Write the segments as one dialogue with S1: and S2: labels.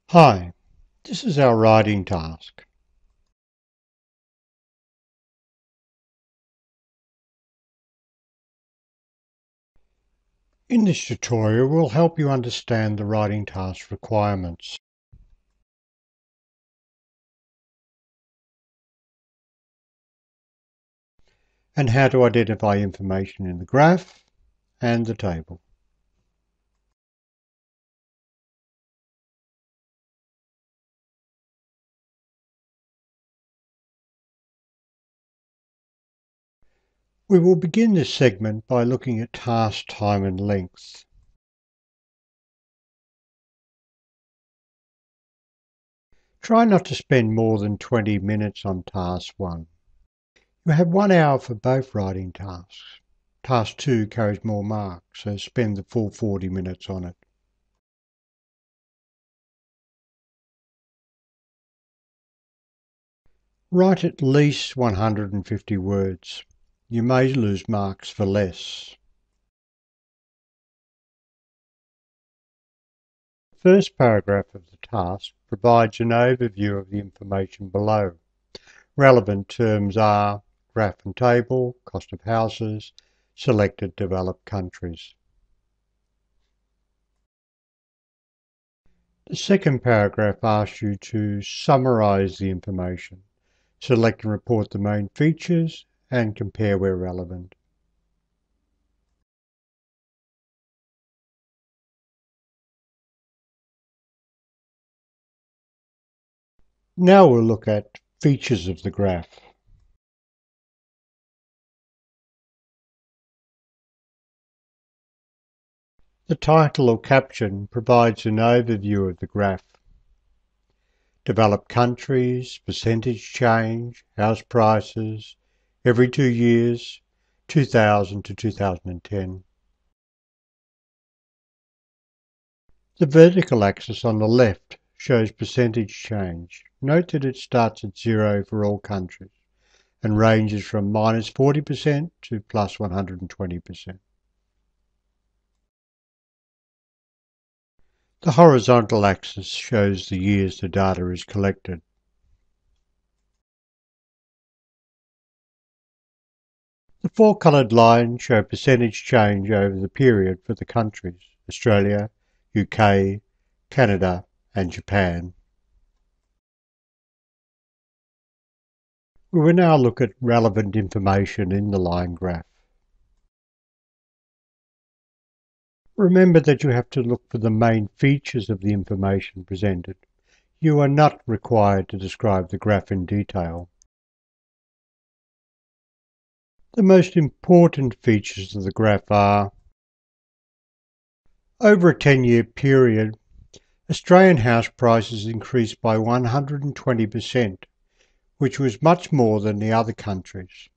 S1: Hi, this is our writing task. In this tutorial, we'll help you understand the writing task requirements and how to identify information in the graph and the table. We will begin this segment by looking at task time and length. Try not to spend more than 20 minutes on task 1. You have 1 hour for both writing tasks. Task 2 carries more marks, so spend the full 40 minutes on it. Write at least 150 words. You may lose marks for less. The first paragraph of the task provides an overview of the information below. Relevant terms are graph and table, cost of houses, selected developed countries. The second paragraph asks you to summarize the information. Select and report the main features and compare where relevant. Now we'll look at features of the graph. The title or caption provides an overview of the graph. Developed countries, percentage change, house prices, every 2 years, 2000 to 2010. The vertical axis on the left shows percentage change. Note that it starts at 0 for all countries and ranges from -40% to +120%. The horizontal axis shows the years the data is collected. The 4 coloured lines show percentage change over the period for the countries: Australia, UK, Canada and Japan. We will now look at relevant information in the line graph. Remember that you have to look for the main features of the information presented. You are not required to describe the graph in detail. The most important features of the graph are: over a 10-year period, Australian house prices increased by 120%, which was much more than the other countries.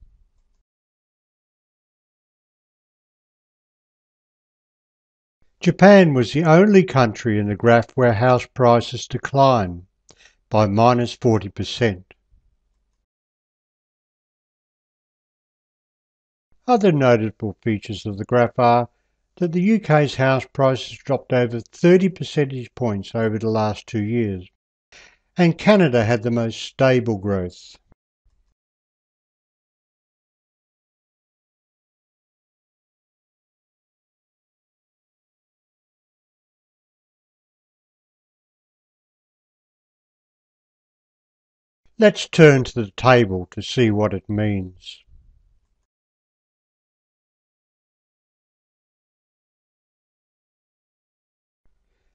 S1: Japan was the only country in the graph where house prices declined by -40%. Other notable features of the graph are that the UK's house prices dropped over 30 percentage points over the last 2 years, and Canada had the most stable growth. Let's turn to the table to see what it means.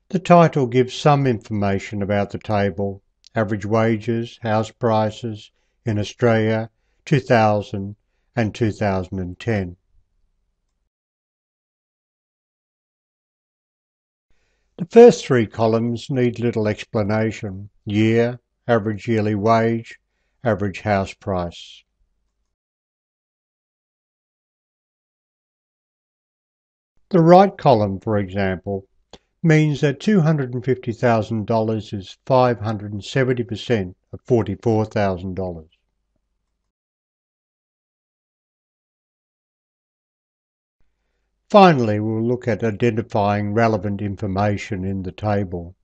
S1: The title gives some information about the table: average wages, house prices in Australia, 2000 and 2010. The first 3 columns need little explanation: year, average yearly wage, average house price. The right column, for example, means that $250,000 is 570% of $44,000. Finally, we'll look at identifying relevant information in the table.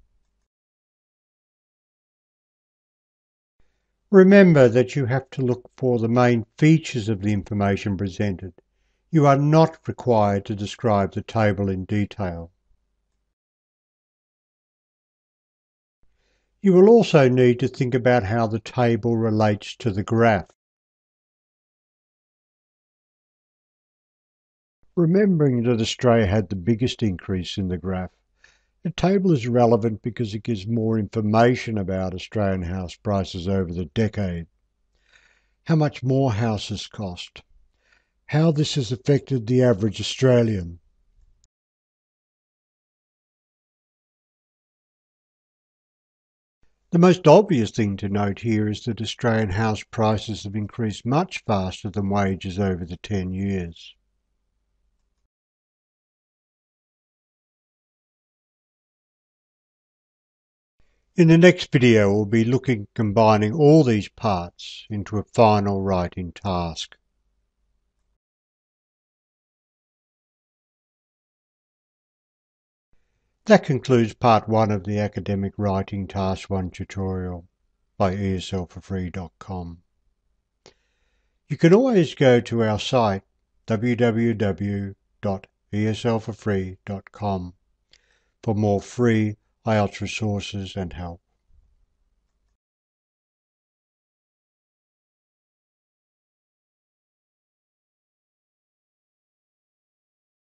S1: Remember that you have to look for the main features of the information presented. You are not required to describe the table in detail. You will also need to think about how the table relates to the graph. Remembering that Australia had the biggest increase in the graph, the table is relevant because it gives more information about Australian house prices over the decade. How much more houses cost, how this has affected the average Australian. The most obvious thing to note here is that Australian house prices have increased much faster than wages over the 10 years. In the next video, we'll be looking at combining all these parts into a final writing task. That concludes part 1 of the Academic Writing Task 1 tutorial by ESLforfree.com. You can always go to our site www.eslforfree.com for more free IELTS resources and help.